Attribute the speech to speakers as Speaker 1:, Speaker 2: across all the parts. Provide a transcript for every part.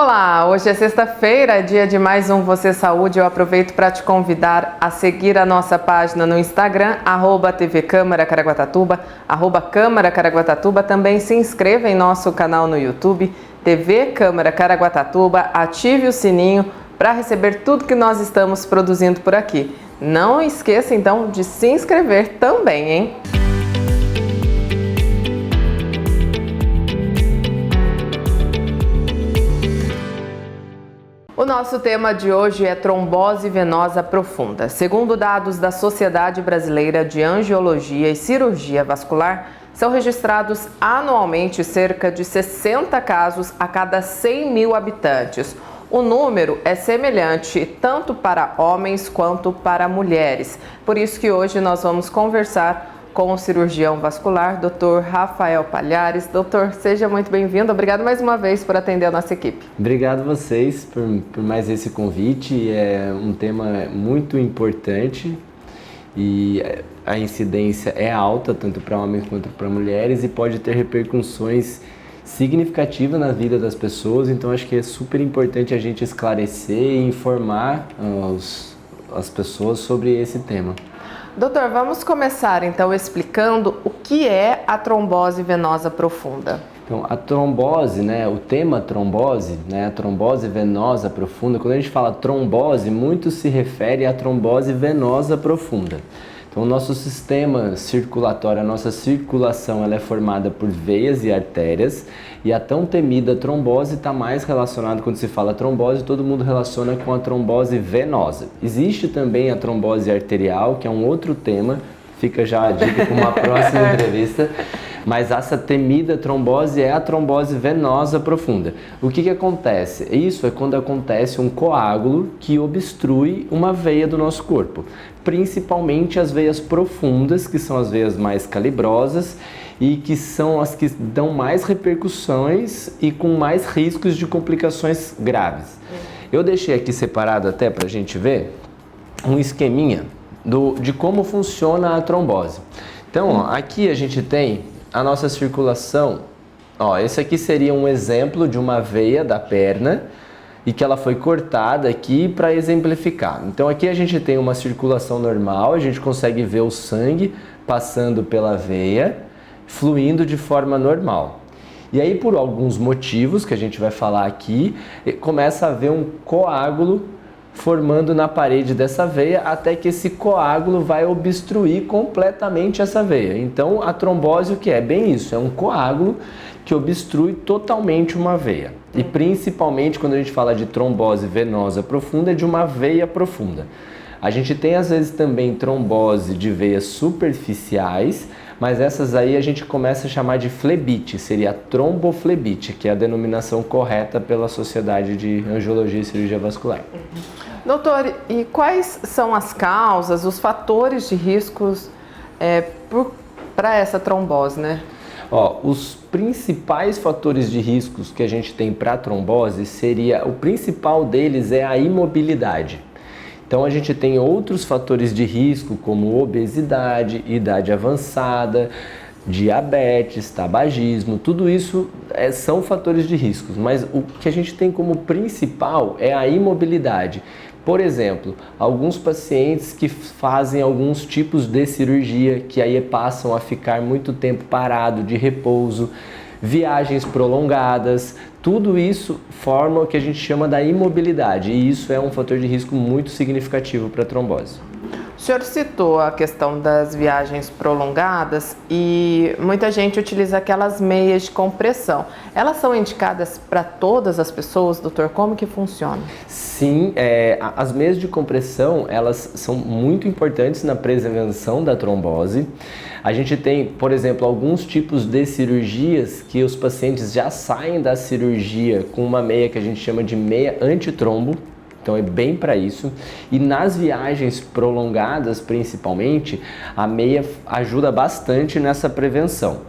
Speaker 1: Olá, hoje é sexta-feira, dia de mais um Você Saúde. Eu aproveito para te convidar a seguir a nossa página no Instagram, @TV Câmara Caraguatatuba, @Câmara Caraguatatuba. Também se inscreva em nosso canal no YouTube, TV Câmara Caraguatatuba. Ative o sininho para receber tudo que nós estamos produzindo por aqui. Não esqueça então de se inscrever também, hein? O nosso tema de hoje é trombose venosa profunda. Segundo dados da Sociedade Brasileira de Angiologia e Cirurgia Vascular, são registrados anualmente cerca de 60 casos a cada 100 mil habitantes. O número é semelhante tanto para homens quanto para mulheres. Por isso que hoje nós vamos conversar com o cirurgião vascular, Dr. Rafael Palhares. Doutor, seja muito bem-vindo. Obrigado mais uma vez por atender a nossa equipe.
Speaker 2: Obrigado a vocês por mais esse convite. É um tema muito importante e a incidência é alta, tanto para homens quanto para mulheres, e pode ter repercussões significativas na vida das pessoas. Então, acho que é super importante a gente esclarecer e informar as pessoas sobre esse tema.
Speaker 1: Doutor, vamos começar então explicando o que é a trombose venosa profunda.
Speaker 2: Então, a trombose, o tema trombose, a trombose venosa profunda, quando a gente fala trombose, muito se refere à trombose venosa profunda. Então, o nosso sistema circulatório, a nossa circulação, ela é formada por veias e artérias, e a tão temida trombose está mais relacionada, quando se fala trombose, todo mundo relaciona com a trombose venosa. Existe também a trombose arterial, que é um outro tema, fica já a dica para uma próxima entrevista, mas essa temida trombose é a trombose venosa profunda. O que acontece? Isso é quando acontece um coágulo que obstrui uma veia do nosso corpo, principalmente as veias profundas, que são as veias mais calibrosas e que são as que dão mais repercussões e com mais riscos de complicações graves. Eu deixei aqui separado até para a gente ver um esqueminha de como funciona a trombose. Então, aqui a gente tem a nossa circulação. Esse aqui seria um exemplo de uma veia da perna e que ela foi cortada aqui para exemplificar. Então aqui a gente tem uma circulação normal, a gente consegue ver o sangue passando pela veia, fluindo de forma normal. E aí, por alguns motivos que a gente vai falar aqui, começa a haver um coágulo formando na parede dessa veia, até que esse coágulo vai obstruir completamente essa veia. Então, a trombose, o que é? Bem isso, é um coágulo que obstrui totalmente uma veia. E principalmente quando a gente fala de trombose venosa profunda, é de uma veia profunda. A gente tem às vezes também trombose de veias superficiais, mas essas aí a gente começa a chamar de flebite, seria a tromboflebite, que é a denominação correta pela Sociedade de Angiologia e Cirurgia Vascular.
Speaker 1: Doutor, e quais são as causas, os fatores de riscos para essa trombose,
Speaker 2: Os principais fatores de riscos que a gente tem para a trombose o principal deles é a imobilidade. Então a gente tem outros fatores de risco como obesidade, idade avançada, diabetes, tabagismo, tudo isso são fatores de risco, mas o que a gente tem como principal é a imobilidade. Por exemplo, alguns pacientes que fazem alguns tipos de cirurgia, que aí passam a ficar muito tempo parado, de repouso, viagens prolongadas, tudo isso forma o que a gente chama da imobilidade, e isso é um fator de risco muito significativo para a trombose.
Speaker 1: O senhor citou a questão das viagens prolongadas e muita gente utiliza aquelas meias de compressão. Elas são indicadas para todas as pessoas, doutor? Como que funciona?
Speaker 2: Sim, as meias de compressão, elas são muito importantes na prevenção da trombose. A gente tem, por exemplo, alguns tipos de cirurgias que os pacientes já saem da cirurgia com uma meia que a gente chama de meia antitrombo. Então é bem para isso. E nas viagens prolongadas, principalmente, a meia ajuda bastante nessa prevenção.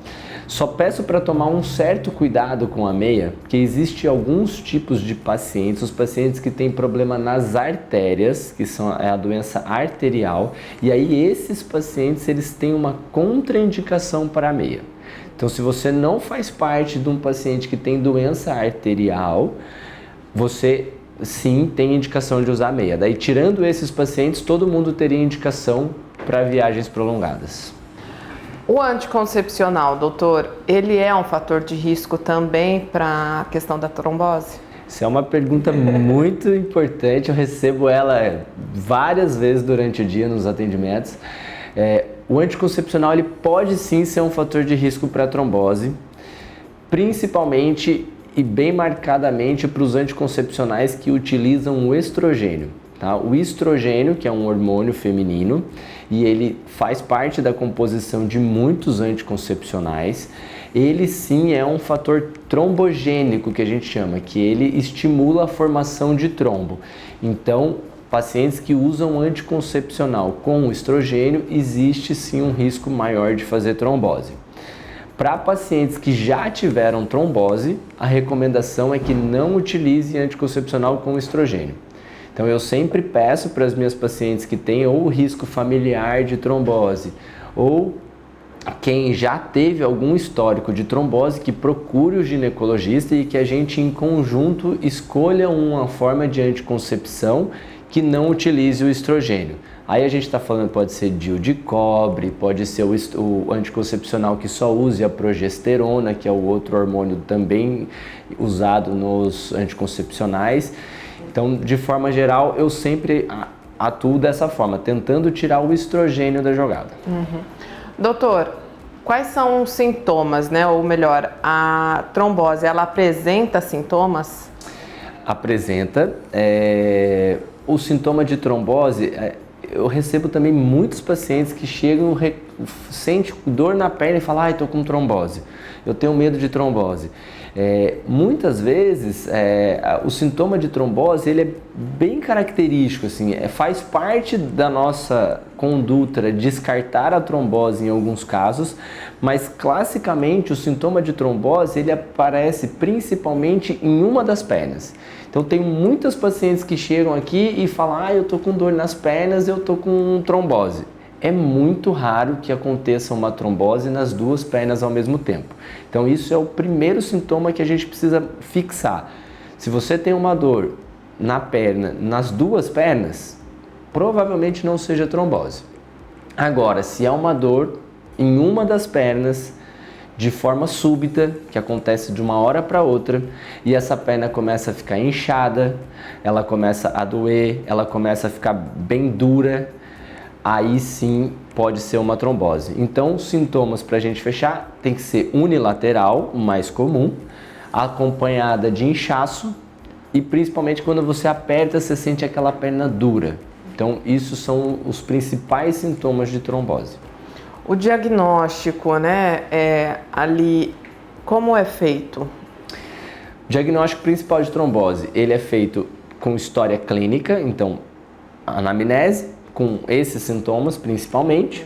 Speaker 2: Só peço para tomar um certo cuidado com a meia, porque existe alguns tipos de pacientes, os pacientes que têm problema nas artérias, que é a doença arterial, e aí esses pacientes eles têm uma contraindicação para a meia. Então, se você não faz parte de um paciente que tem doença arterial, você sim tem indicação de usar meia. Daí, tirando esses pacientes, todo mundo teria indicação para viagens prolongadas.
Speaker 1: O anticoncepcional, doutor, ele é um fator de risco também para a questão da trombose?
Speaker 2: Isso é uma pergunta muito importante, eu recebo ela várias vezes durante o dia nos atendimentos. O anticoncepcional ele pode sim ser um fator de risco para a trombose, principalmente e bem marcadamente para os anticoncepcionais que utilizam o estrogênio. Tá? O estrogênio, que é um hormônio feminino, e ele faz parte da composição de muitos anticoncepcionais, ele sim é um fator trombogênico, que a gente chama, que ele estimula a formação de trombo. Então, pacientes que usam anticoncepcional com estrogênio, existe sim um risco maior de fazer trombose. Para pacientes que já tiveram trombose, a recomendação é que não utilize anticoncepcional com estrogênio. Então eu sempre peço para as minhas pacientes que têm ou risco familiar de trombose ou quem já teve algum histórico de trombose que procure o ginecologista e que a gente em conjunto escolha uma forma de anticoncepção que não utilize o estrogênio. Aí a gente está falando, pode ser DIU de cobre, pode ser o anticoncepcional que só use a progesterona, que é o outro hormônio também usado nos anticoncepcionais. Então, de forma geral, eu sempre atuo dessa forma, tentando tirar o estrogênio da jogada.
Speaker 1: Doutor, quais são os sintomas, né? Ou melhor, a trombose, ela apresenta sintomas?
Speaker 2: Apresenta. O sintoma de trombose, eu recebo também muitos pacientes que chegam, sentem dor na perna e falam, estou com trombose, eu tenho medo de trombose. Muitas vezes o sintoma de trombose ele é bem característico, assim, faz parte da nossa conduta descartar a trombose em alguns casos, mas classicamente o sintoma de trombose ele aparece principalmente em uma das pernas. Então tem muitas pacientes que chegam aqui e falam, eu tô com dor nas pernas, eu tô com trombose. É muito raro que aconteça uma trombose nas duas pernas ao mesmo tempo. Então isso é o primeiro sintoma que a gente precisa fixar. Se você tem uma dor na perna, nas duas pernas, provavelmente não seja trombose. Agora, se é uma dor em uma das pernas, de forma súbita, que acontece de uma hora para outra, e essa perna começa a ficar inchada, ela começa a doer, ela começa a ficar bem dura, aí sim pode ser uma trombose. Então, os sintomas para a gente fechar tem que ser unilateral, o mais comum, acompanhada de inchaço e principalmente quando você aperta, você sente aquela perna dura. Então, isso são os principais sintomas de trombose.
Speaker 1: O diagnóstico, né, ali, como é feito?
Speaker 2: O diagnóstico principal de trombose, ele é feito com história clínica, então anamnese, com esses sintomas principalmente,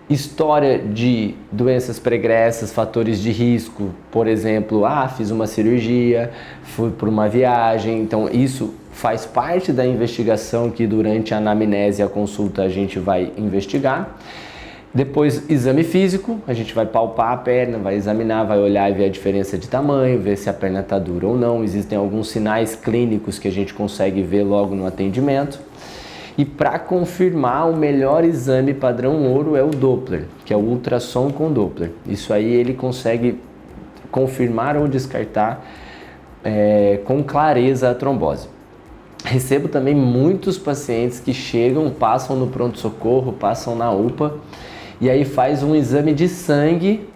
Speaker 2: história de doenças pregressas, fatores de risco, por exemplo, fiz uma cirurgia, fui por uma viagem, então isso faz parte da investigação que durante a anamnese e a consulta a gente vai investigar. Depois, exame físico, a gente vai palpar a perna, vai examinar, vai olhar e ver a diferença de tamanho, ver se a perna está dura ou não. Existem alguns sinais clínicos que a gente consegue ver logo no atendimento. E para confirmar, o melhor exame padrão ouro é o Doppler, que é o ultrassom com Doppler. Isso aí ele consegue confirmar ou descartar com clareza a trombose. Recebo também muitos pacientes que chegam, passam no pronto-socorro, passam na UPA, e aí faz um exame de sangue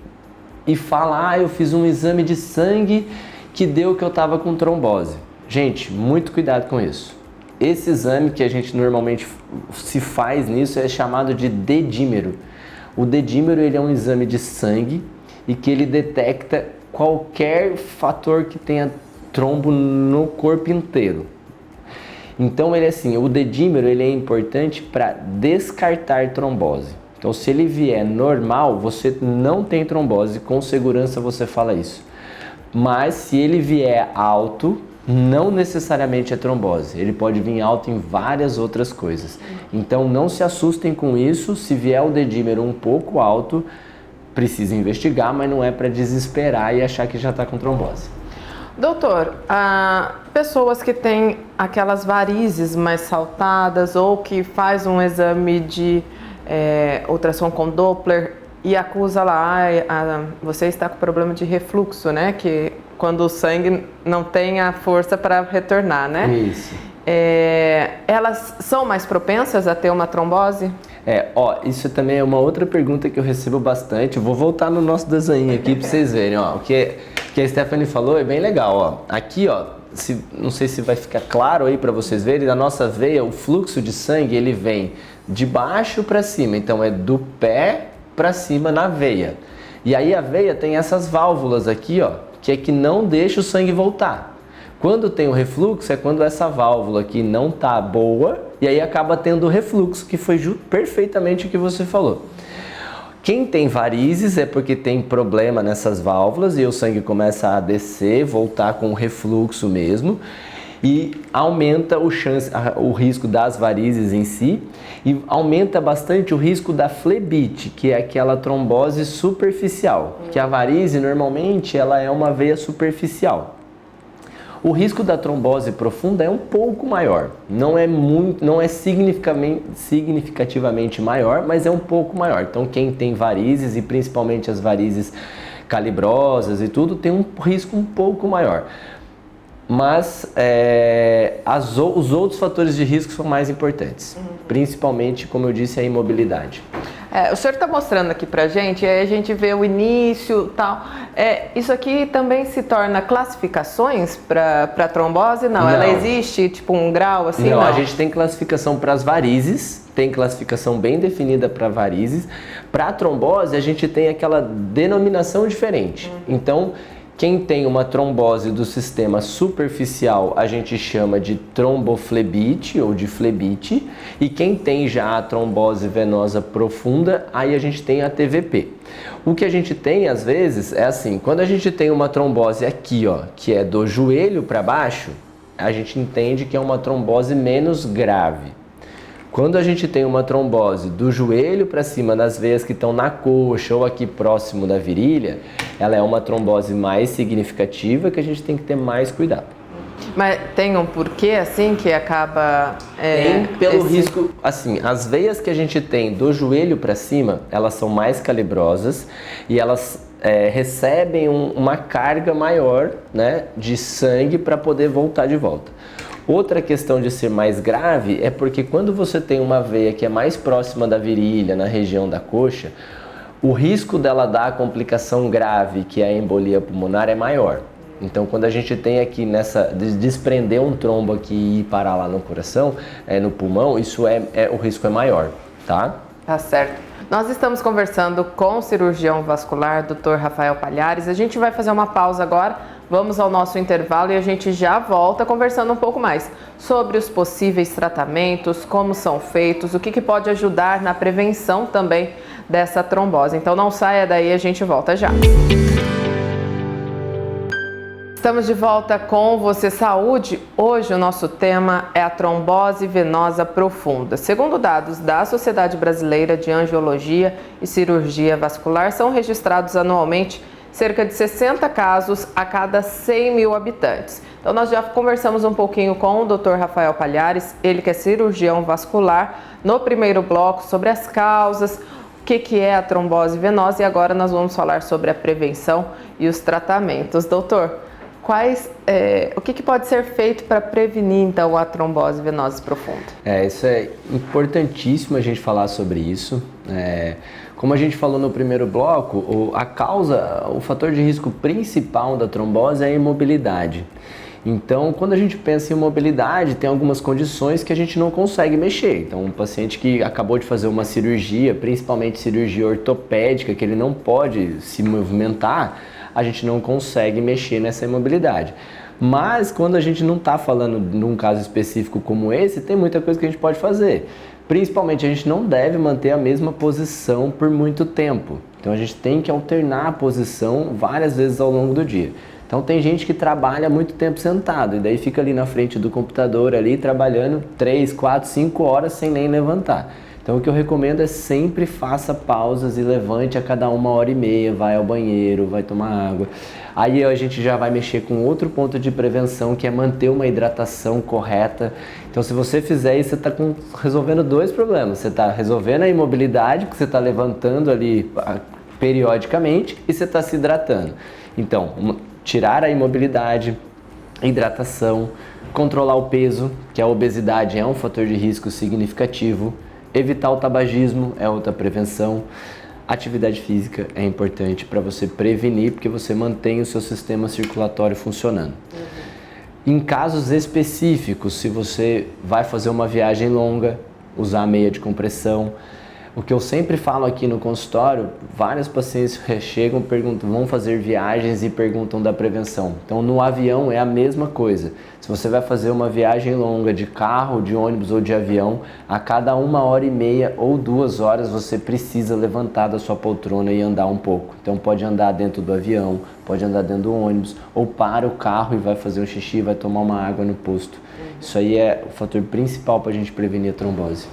Speaker 2: e fala, eu fiz um exame de sangue que deu que eu estava com trombose. Gente, muito cuidado com isso. Esse exame que a gente normalmente se faz nisso é chamado de dedímero. O dedímero ele é um exame de sangue e que ele detecta qualquer fator que tenha trombo no corpo inteiro. Então ele assim, o dedímero ele é importante para descartar trombose. Então se ele vier normal, você não tem trombose, com segurança você fala isso. Mas se ele vier alto, não necessariamente é trombose, ele pode vir alto em várias outras coisas. Então não se assustem com isso, se vier o dedímero um pouco alto, precisa investigar, mas não é para desesperar e achar que já está com trombose.
Speaker 1: Doutor, pessoas que têm aquelas varizes mais saltadas ou que faz um exame de ultrassom com Doppler e acusa lá, você está com problema de refluxo, né? Que quando o sangue não tem a força para retornar, né?
Speaker 2: Isso.
Speaker 1: Elas são mais propensas a ter uma trombose?
Speaker 2: Isso também é uma outra pergunta que eu recebo bastante. Eu vou voltar no nosso desenho aqui para vocês verem, ó. O que a Stephanie falou é bem legal, ó. Aqui, ó, não sei se vai ficar claro aí para vocês verem, na nossa veia, o fluxo de sangue, ele vem de baixo para cima, então é do pé para cima na veia. E aí a veia tem essas válvulas aqui, ó, que não deixa o sangue voltar. Quando tem o refluxo é quando essa válvula aqui não tá boa e aí acaba tendo o refluxo, que foi perfeitamente o que você falou. Quem tem varizes é porque tem problema nessas válvulas e o sangue começa a descer, voltar com refluxo mesmo, e aumenta o risco das varizes em si e aumenta bastante o risco da flebite, que é aquela trombose superficial, que a varize normalmente ela é uma veia superficial. O risco da trombose profunda é um pouco maior, não é significativamente maior, mas é um pouco maior. Então quem tem varizes, e principalmente as varizes calibrosas e tudo, tem um risco um pouco maior. Mas os outros fatores de risco são mais importantes, principalmente, como eu disse, a imobilidade.
Speaker 1: O senhor está mostrando aqui pra gente, aí a gente vê o início e tal. Isso aqui também se torna classificações para trombose? Não, ela existe tipo um grau assim?
Speaker 2: Não, a gente tem classificação para as varizes, tem classificação bem definida para varizes. Para a trombose, a gente tem aquela denominação diferente. Então, quem tem uma trombose do sistema superficial a gente chama de tromboflebite ou de flebite, e quem tem já a trombose venosa profunda, aí a gente tem a TVP. O que a gente tem às vezes é assim, quando a gente tem uma trombose aqui, ó, que é do joelho para baixo, a gente entende que é uma trombose menos grave. Quando a gente tem uma trombose do joelho para cima, nas veias que estão na coxa ou aqui próximo da virilha, ela é uma trombose mais significativa que a gente tem que ter mais cuidado.
Speaker 1: Mas tem um porquê assim que acaba...
Speaker 2: Tem pelo risco, assim, as veias que a gente tem do joelho para cima, elas são mais calibrosas e elas recebem uma carga maior, né, de sangue para poder voltar de volta. Outra questão de ser mais grave é porque quando você tem uma veia que é mais próxima da virilha, na região da coxa, o risco dela dar a complicação grave, que é a embolia pulmonar, é maior. Então, quando a gente tem aqui de desprender um trombo aqui e ir parar lá no coração, no pulmão, o risco é maior, tá?
Speaker 1: Tá certo. Nós estamos conversando com o cirurgião vascular, Dr. Rafael Palhares. A gente vai fazer uma pausa agora. Vamos ao nosso intervalo e a gente já volta conversando um pouco mais sobre os possíveis tratamentos, como são feitos, o que pode ajudar na prevenção também dessa trombose. Então não saia daí, a gente volta já. Estamos de volta com Você Saúde. Hoje o nosso tema é a trombose venosa profunda. Segundo dados da Sociedade Brasileira de Angiologia e Cirurgia Vascular, são registrados anualmente cerca de 60 casos a cada 100 mil habitantes. Então nós já conversamos um pouquinho com o Dr. Rafael Palhares, ele que é cirurgião vascular, no primeiro bloco sobre as causas, o que é a trombose venosa, e agora nós vamos falar sobre a prevenção e os tratamentos. Doutor, o que pode ser feito para prevenir então a trombose venosa profunda?
Speaker 2: Isso é importantíssimo a gente falar sobre isso. Como a gente falou no primeiro bloco, o fator de risco principal da trombose é a imobilidade. Então, quando a gente pensa em imobilidade, tem algumas condições que a gente não consegue mexer. Então, um paciente que acabou de fazer uma cirurgia, principalmente cirurgia ortopédica, que ele não pode se movimentar, a gente não consegue mexer nessa imobilidade. Mas, quando a gente não está falando num caso específico como esse, tem muita coisa que a gente pode fazer. Principalmente, a gente não deve manter a mesma posição por muito tempo. Então, a gente tem que alternar a posição várias vezes ao longo do dia. Então, tem gente que trabalha muito tempo sentado e daí fica ali na frente do computador ali trabalhando 3, 4, 5 horas sem nem levantar. Então o que eu recomendo é sempre faça pausas e levante a cada 1h30, vai ao banheiro, vai tomar água. Aí a gente já vai mexer com outro ponto de prevenção, que é manter uma hidratação correta. Então se você fizer isso, você está resolvendo 2 problemas. Você está resolvendo a imobilidade, porque você está levantando ali periodicamente, e você está se hidratando. Então, tirar a imobilidade, hidratação, controlar o peso, que a obesidade é um fator de risco significativo, evitar o tabagismo é outra prevenção, atividade física é importante para você prevenir, porque você mantém o seu sistema circulatório funcionando. Em casos específicos, se você vai fazer uma viagem longa, usar meia de compressão. O que eu sempre falo aqui no consultório, vários pacientes chegam, perguntam, vão fazer viagens e perguntam da prevenção. Então no avião é a mesma coisa. Se você vai fazer uma viagem longa de carro, de ônibus ou de avião, a cada 1h30 ou 2 horas você precisa levantar da sua poltrona e andar um pouco. Então pode andar dentro do avião, pode andar dentro do ônibus, ou para o carro e vai fazer um xixi, vai tomar uma água no posto. Isso aí é o fator principal para a gente prevenir a trombose.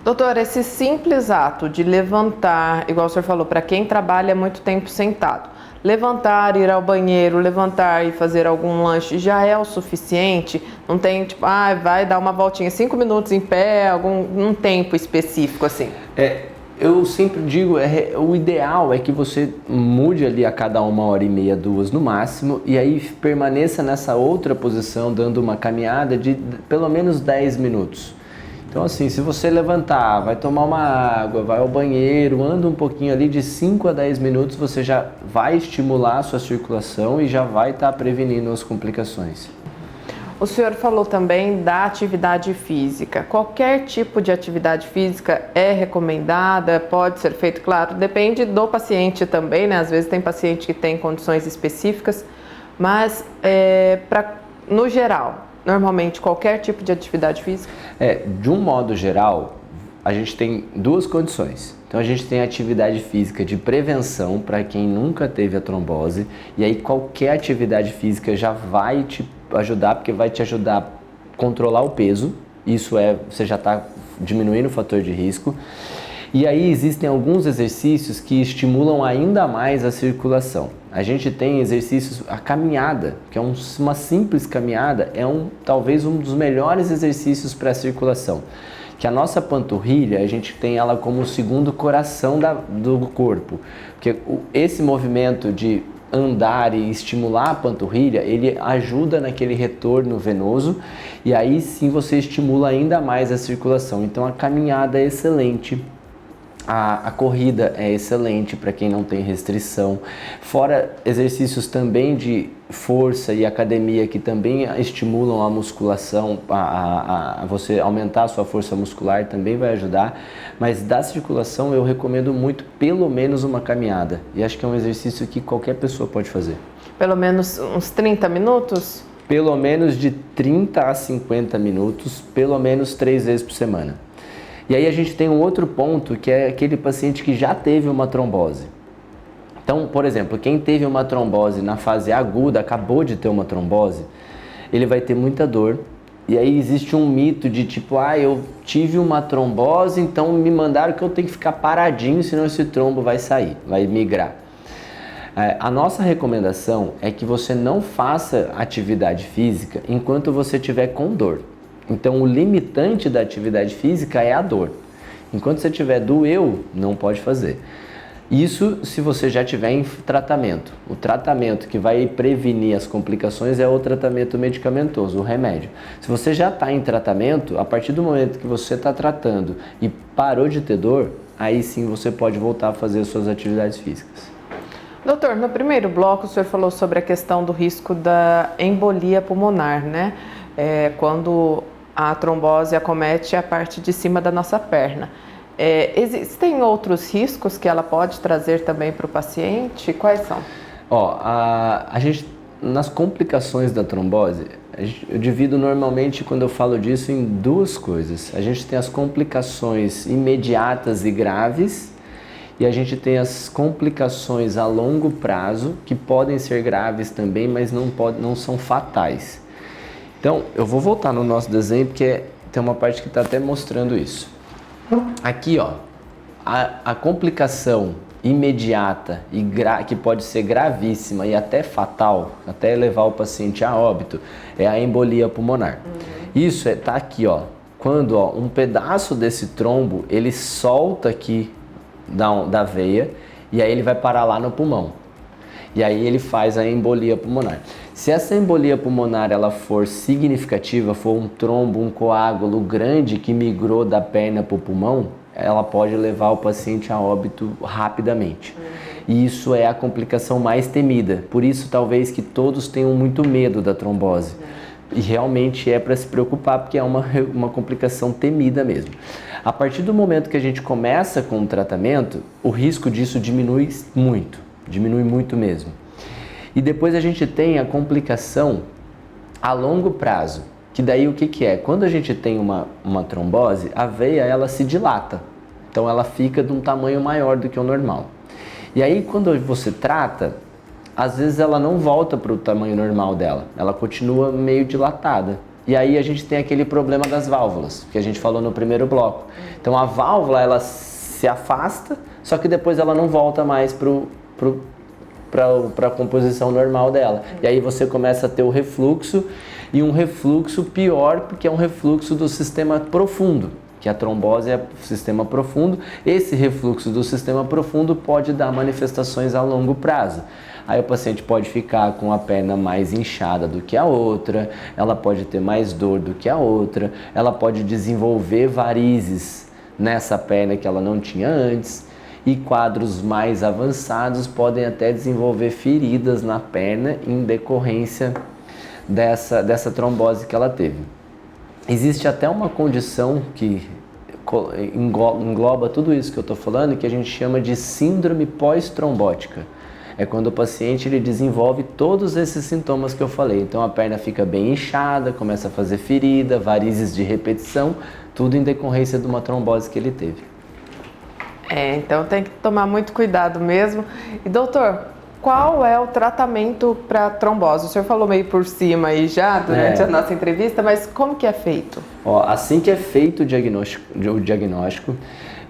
Speaker 1: Doutor, esse simples ato de levantar, igual o senhor falou, para quem trabalha muito tempo sentado, levantar, ir ao banheiro, levantar e fazer algum lanche já é o suficiente? Não tem tipo, vai dar uma voltinha, 5 minutos em pé, um tempo específico assim?
Speaker 2: Eu sempre digo, o ideal é que você mude ali a cada 1h30, 2 no máximo, e aí permaneça nessa outra posição, dando uma caminhada de pelo menos 10 minutos. Então assim, se você levantar, vai tomar uma água, vai ao banheiro, anda um pouquinho ali de 5 a 10 minutos, você já vai estimular a sua circulação e já vai estar prevenindo as complicações.
Speaker 1: O senhor falou também da atividade física. Qualquer tipo de atividade física é recomendada, pode ser feito, claro, depende do paciente também, né? Às vezes tem paciente que tem condições específicas, mas no geral, normalmente qualquer tipo de atividade física?
Speaker 2: De um modo geral, a gente tem 2 condições. Então a gente tem a atividade física de prevenção para quem nunca teve a trombose, e aí qualquer atividade física já vai te ajudar, porque vai te ajudar a controlar o peso, você já está diminuindo o fator de risco. E aí existem alguns exercícios que estimulam ainda mais a circulação. A gente tem exercícios, a caminhada, que é uma simples caminhada, talvez um dos melhores exercícios para a circulação. Que a nossa panturrilha, a gente tem ela como o segundo coração do corpo. Porque esse movimento de andar e estimular a panturrilha, ele ajuda naquele retorno venoso, e aí sim você estimula ainda mais a circulação. Então a caminhada é excelente. A corrida é excelente para quem não tem restrição, fora exercícios também de força e academia que também estimulam a musculação, a você aumentar a sua força muscular também vai ajudar, mas da circulação eu recomendo muito pelo menos uma caminhada, e acho que é um exercício que qualquer pessoa pode fazer.
Speaker 1: Pelo menos uns 30 minutos?
Speaker 2: Pelo menos de 30 a 50 minutos, pelo menos 3 vezes por semana. E aí a gente tem um outro ponto, que é aquele paciente que já teve uma trombose. Então, por exemplo, quem teve uma trombose na fase aguda, acabou de ter uma trombose, ele vai ter muita dor. E aí existe um mito de tipo, eu tive uma trombose, então me mandaram que eu tenho que ficar paradinho, senão esse trombo vai sair, vai migrar. A nossa recomendação é que você não faça atividade física enquanto você estiver com dor. Então o limitante da atividade física é a dor. Enquanto você tiver doeu, não pode fazer. Isso se você já tiver em tratamento. O tratamento que vai prevenir as complicações é o tratamento medicamentoso, o remédio. Se você já está em tratamento, a partir do momento que você está tratando e parou de ter dor, aí sim você pode voltar a fazer as suas atividades físicas.
Speaker 1: Doutor, no primeiro bloco o senhor falou sobre a questão do risco da embolia pulmonar, né? Quando a trombose acomete a parte de cima da nossa perna. Existem outros riscos que ela pode trazer também para o paciente? Quais são?
Speaker 2: A gente, nas complicações da trombose, eu divido normalmente, quando eu falo disso, em 2 coisas. A gente tem as complicações imediatas e graves, e a gente tem as complicações a longo prazo, que podem ser graves também, mas não são fatais. Então, eu vou voltar no nosso desenho, porque tem uma parte que está até mostrando isso. Aqui, ó, a complicação imediata e que pode ser gravíssima e até fatal, até levar o paciente a óbito, é a embolia pulmonar. Isso tá aqui, ó, quando ó, um pedaço desse trombo ele solta aqui da veia e aí ele vai parar lá no pulmão. E aí ele faz a embolia pulmonar. Se essa embolia pulmonar ela for significativa, for um trombo, um coágulo grande que migrou da perna para o pulmão, ela pode levar o paciente a óbito rapidamente. E isso é a complicação mais temida. Por isso, talvez que todos tenham muito medo da trombose. E realmente é para se preocupar, porque é uma complicação temida mesmo. A partir do momento que a gente começa com o tratamento, o risco disso diminui muito mesmo. E depois a gente tem a complicação a longo prazo, que daí o que é? Quando a gente tem uma trombose, a veia ela se dilata, então ela fica de um tamanho maior do que o normal. E aí quando você trata, às vezes ela não volta para o tamanho normal dela, ela continua meio dilatada. E aí a gente tem aquele problema das válvulas, que a gente falou no primeiro bloco. Então a válvula ela se afasta, só que depois ela não volta mais para a composição normal dela. E aí você começa a ter o refluxo, e um refluxo pior, porque é um refluxo do sistema profundo, que a trombose é o sistema profundo. Esse refluxo do sistema profundo pode dar manifestações a longo prazo. Aí o paciente pode ficar com a perna mais inchada do que a outra, ela pode ter mais dor do que a outra, ela pode desenvolver varizes nessa perna que ela não tinha antes, e quadros mais avançados podem até desenvolver feridas na perna em decorrência dessa trombose que ela teve. Existe até uma condição que engloba tudo isso que eu estou falando, que a gente chama de síndrome pós-trombótica. É quando o paciente ele desenvolve todos esses sintomas que eu falei. Então a perna fica bem inchada, começa a fazer ferida, varizes de repetição, tudo em decorrência de uma trombose que ele teve.
Speaker 1: Então tem que tomar muito cuidado mesmo. E doutor, qual é o tratamento para trombose? O senhor falou meio por cima aí já durante a nossa entrevista, mas como que é feito?
Speaker 2: Assim que é feito o diagnóstico,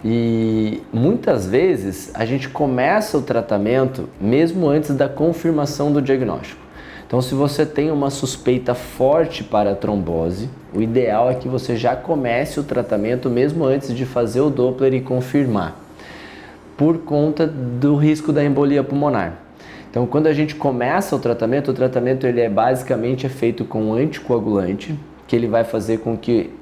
Speaker 2: e muitas vezes a gente começa o tratamento mesmo antes da confirmação do diagnóstico. Então, se você tem uma suspeita forte para a trombose, o ideal é que você já comece o tratamento mesmo antes de fazer o Doppler e confirmar, por conta do risco da embolia pulmonar. Então, quando a gente começa o tratamento ele é basicamente feito com um anticoagulante, que ele vai fazer com que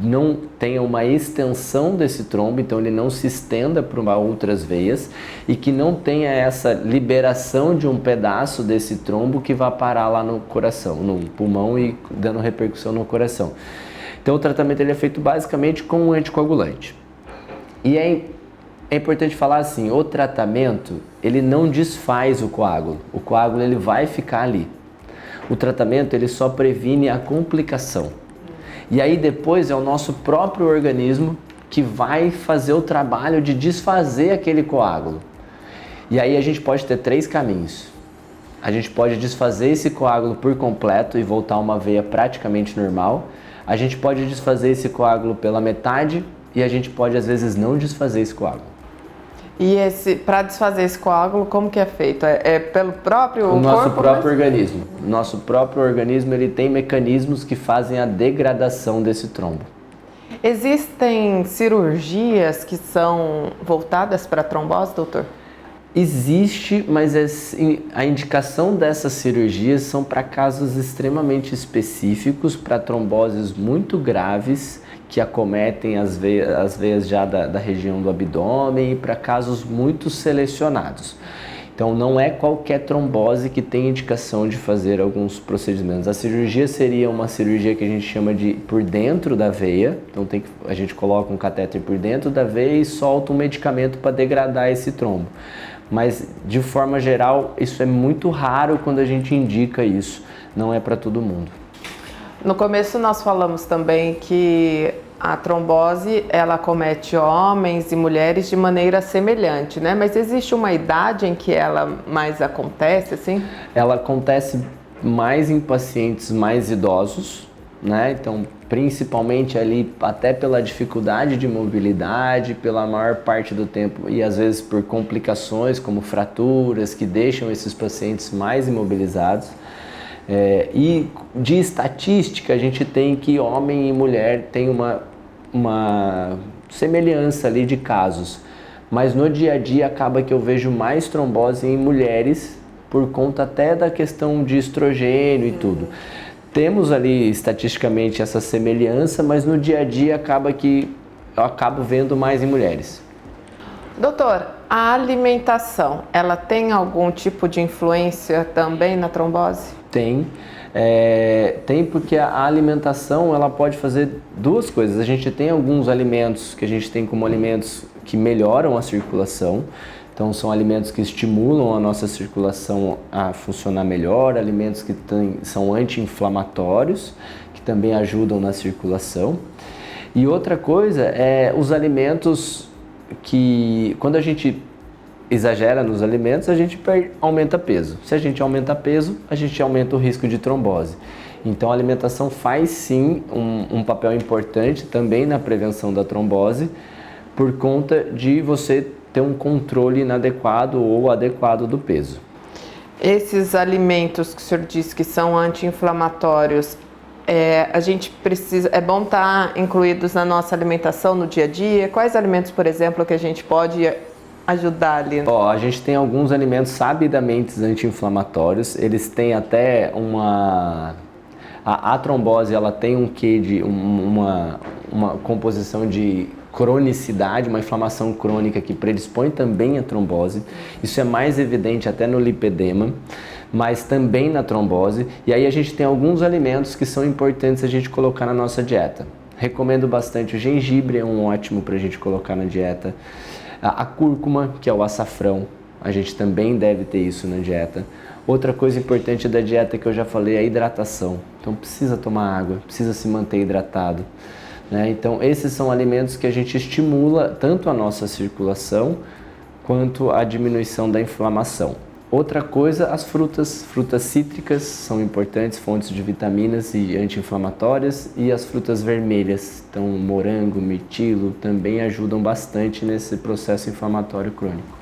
Speaker 2: não tenha uma extensão desse trombo, então ele não se estenda para outras veias, e que não tenha essa liberação de um pedaço desse trombo que vai parar lá no coração, no pulmão e dando repercussão no coração. Então o tratamento ele é feito basicamente com um anticoagulante. E é importante falar assim, o tratamento ele não desfaz o coágulo ele vai ficar ali. O tratamento ele só previne a complicação. E aí depois é o nosso próprio organismo que vai fazer o trabalho de desfazer aquele coágulo. E aí a gente pode ter 3 caminhos. A gente pode desfazer esse coágulo por completo e voltar a uma veia praticamente normal. A gente pode desfazer esse coágulo pela metade e a gente pode às vezes não desfazer esse coágulo.
Speaker 1: E para desfazer esse coágulo, como que é feito? É pelo próprio corpo?
Speaker 2: Nosso próprio organismo. Nosso próprio organismo ele tem mecanismos que fazem a degradação desse trombo.
Speaker 1: Existem cirurgias que são voltadas para trombose, doutor?
Speaker 2: Existe, mas a indicação dessas cirurgias são para casos extremamente específicos, para tromboses muito graves que acometem as veias já da região do abdômen, e para casos muito selecionados. Então não é qualquer trombose que tem indicação de fazer alguns procedimentos. A cirurgia seria uma cirurgia que a gente chama de por dentro da veia. Então a gente coloca um catéter por dentro da veia e solta um medicamento para degradar esse trombo. Mas de forma geral isso é muito raro quando a gente indica isso, não é para todo mundo.
Speaker 1: No começo nós falamos também que a trombose ela acomete homens e mulheres de maneira semelhante, né? Mas existe uma idade em que ela mais acontece, assim?
Speaker 2: Ela acontece mais em pacientes mais idosos, né? Então, principalmente ali, até pela dificuldade de mobilidade, pela maior parte do tempo e às vezes por complicações como fraturas que deixam esses pacientes mais imobilizados. E de estatística, a gente tem que homem e mulher tem uma semelhança ali de casos, mas no dia a dia acaba que eu vejo mais trombose em mulheres por conta até da questão de estrogênio e tudo. Temos ali estatisticamente essa semelhança, mas no dia a dia acaba que eu acabo vendo mais em mulheres.
Speaker 1: Doutor, a alimentação, ela tem algum tipo de influência também na trombose?
Speaker 2: Tem. Tem porque a alimentação ela pode fazer duas coisas. A gente tem alguns alimentos que a gente tem como alimentos que melhoram a circulação. Então são alimentos que estimulam a nossa circulação a funcionar melhor, alimentos que são anti-inflamatórios, que também ajudam na circulação. E outra coisa é os alimentos que, quando a gente exagera nos alimentos, a gente aumenta peso. Se a gente aumenta peso, a gente aumenta o risco de trombose. Então a alimentação faz sim um papel importante também na prevenção da trombose, por conta de você ter um controle inadequado ou adequado do peso.
Speaker 1: Esses alimentos que o senhor disse que são anti-inflamatórios, a gente precisa, é bom estar incluídos na nossa alimentação no dia a dia? Quais alimentos, por exemplo, que a gente pode ajudar ali?
Speaker 2: A gente tem alguns alimentos sabidamente anti-inflamatórios, eles têm até a trombose, ela tem um quê de uma composição de cronicidade, uma inflamação crônica que predispõe também à trombose. Isso é mais evidente até no lipedema, mas também na trombose. E aí a gente tem alguns alimentos que são importantes a gente colocar na nossa dieta. Recomendo bastante o gengibre, é um ótimo para a gente colocar na dieta. A cúrcuma, que é o açafrão, a gente também deve ter isso na dieta. Outra coisa importante da dieta que eu já falei é a hidratação. Então precisa tomar água, precisa se manter hidratado. Então esses são alimentos que a gente estimula tanto a nossa circulação quanto a diminuição da inflamação. Outra coisa, as frutas cítricas são importantes, fontes de vitaminas e anti-inflamatórias, e as frutas vermelhas, então morango, mirtilo, também ajudam bastante nesse processo inflamatório crônico.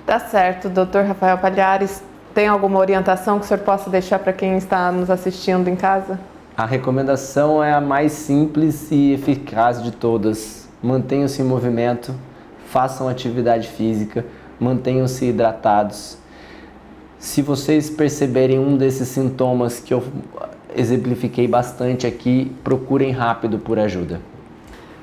Speaker 1: Tá certo, Dr. Rafael Palhares, tem alguma orientação que o senhor possa deixar para quem está nos assistindo em casa?
Speaker 2: A recomendação é a mais simples e eficaz de todas. Mantenham-se em movimento, façam atividade física, mantenham-se hidratados. Se vocês perceberem um desses sintomas que eu exemplifiquei bastante aqui, procurem rápido por ajuda.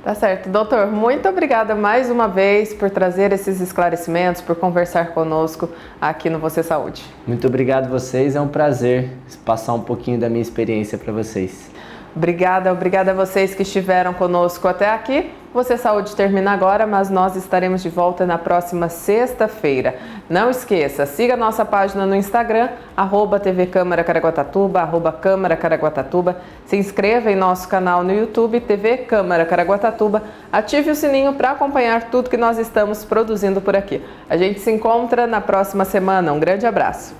Speaker 1: Tá certo. Doutor, muito obrigada mais uma vez por trazer esses esclarecimentos, por conversar conosco aqui no Você Saúde.
Speaker 2: Muito obrigado a vocês, é um prazer passar um pouquinho da minha experiência para vocês.
Speaker 1: Obrigada a vocês que estiveram conosco até aqui. Você Saúde termina agora, mas nós estaremos de volta na próxima sexta-feira. Não esqueça, siga nossa página no Instagram, @TV Câmara Caraguatatuba, @Câmara Caraguatatuba. Se inscreva em nosso canal no YouTube, TV Câmara Caraguatatuba. Ative o sininho para acompanhar tudo que nós estamos produzindo por aqui. A gente se encontra na próxima semana. Um grande abraço.